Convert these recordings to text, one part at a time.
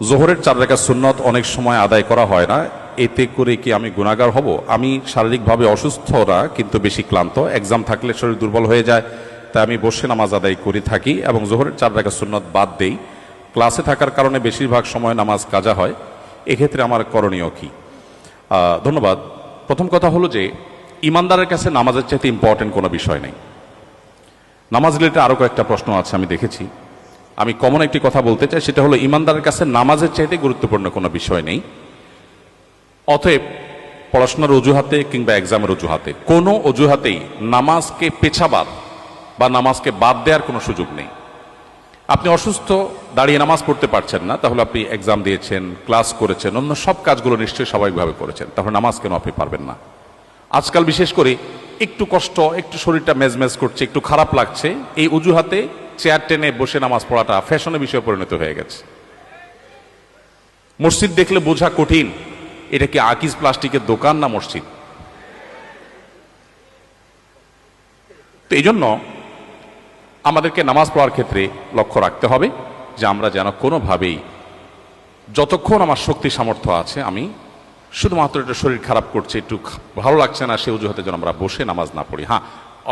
জোহরের 4 রাকাত সুন্নত অনেক সময় আদায় করা হয় না, এতে করে কি আমি গুনাহগার হব? আমি শারীরিকভাবে অসুস্থ না, কিন্তু বেশি ক্লান্ত, এক্সাম থাকলে শরীর দুর্বল হয়ে যায়, তাই আমি বসে নামাজ আদায় করে থাকি এবং জোহরের 4 রাকাত সুন্নত বাদ দেই। ক্লাসে থাকার কারণে বেশিরভাগ সময় নামাজ কাজা হয়, এক্ষেত্রে আমার করণীয় কি? ধন্যবাদ। প্রথম কথা হলো যে ইমানদারের কাছে নামাজের চাইতে ইম্পর্টেন্ট কোনো বিষয় নেই। নামাজ রিলেটেড আরও কয়েকটা প্রশ্ন আছে আমি দেখেছি, আমি কমন একটি কথা বলতে চাই, সেটা হলো ইমানদারের কাছে নামাজের চাইতে গুরুত্বপূর্ণ কোনো বিষয় নেই। অতএব পড়াশোনার অজুহাতে কিংবা এক্সামের অজুহাতে কোনো অজুহাতেই নামাজকে পেছাবাদ বা নামাজকে বাদ দেওয়ার কোনো সুযোগ নেই। আপনি অসুস্থ, দাঁড়িয়ে নামাজ পড়তে পারছেন না, তাহলে আপনি এক্সাম দিয়েছেন, ক্লাস করেছেন, অন্য সব কাজগুলো নিশ্চয়ই স্বাভাবিকভাবে করেছেন, তাহলে নামাজ কেন আপনি পারবেন না? আজকাল বিশেষ করে একটু কষ্ট, একটু শরীরটা মেজমেজ করছে, একটু খারাপ লাগছে, এই অজুহাতে চেয়ার টেনে বসে নামাজ পড়াটা ফ্যাশনের বিষয়ে পরিণত হয়ে গেছে। মসজিদ দেখলে বোঝা কঠিন, এটা কি আকিজ প্লাস্টিকের দোকান না মসজিদ? তো এই জন্য আমাদেরকে নামাজ পড়ার ক্ষেত্রে লক্ষ্য রাখতে হবে যে আমরা যেন কোনোভাবেই, যতক্ষণ আমার শক্তি সামর্থ্য আছে, আমি শুধুমাত্র একটু শরীর খারাপ করছে, একটু ভালো লাগছে না, সে অজুহাতে যেন আমরা বসে নামাজ না পড়ি। হ্যাঁ,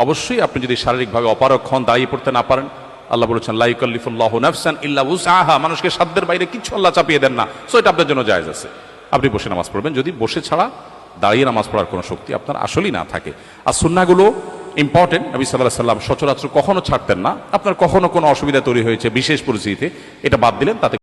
অবশ্যই আপনি যদি শারীরিকভাবে অপারগ হন, দাঁড়িয়ে পড়তে না পারেন, আল্লাহ বলেছেন লা ইউকাল্লিফুল্লাহু নাফসান ইল্লা উসআহা, মানুষকে সাধ্যের বাইরে কিছু আল্লাহ চাপিয়ে দেন না, সো এটা আপনার জন্য জায়েজ আছে, আপনি বসে নামাজ পড়বেন, যদি বসে ছাড়া দাঁড়িয়ে নামাজ পড়ার কোনো শক্তি আপনার আসলেই না থাকে। আর সুন্নাহগুলো ইম্পর্টেন্ট, নবী সাল্লাল্লাহু আলাইহি ওয়াসাল্লাম সচরাচর কখনো ছাড়তেন না। আপনার কখনো কোনো অসুবিধা তৈরি হয়েছে বিশেষ পরিস্থিতিতে, এটা বাদ দিলেন, তাতে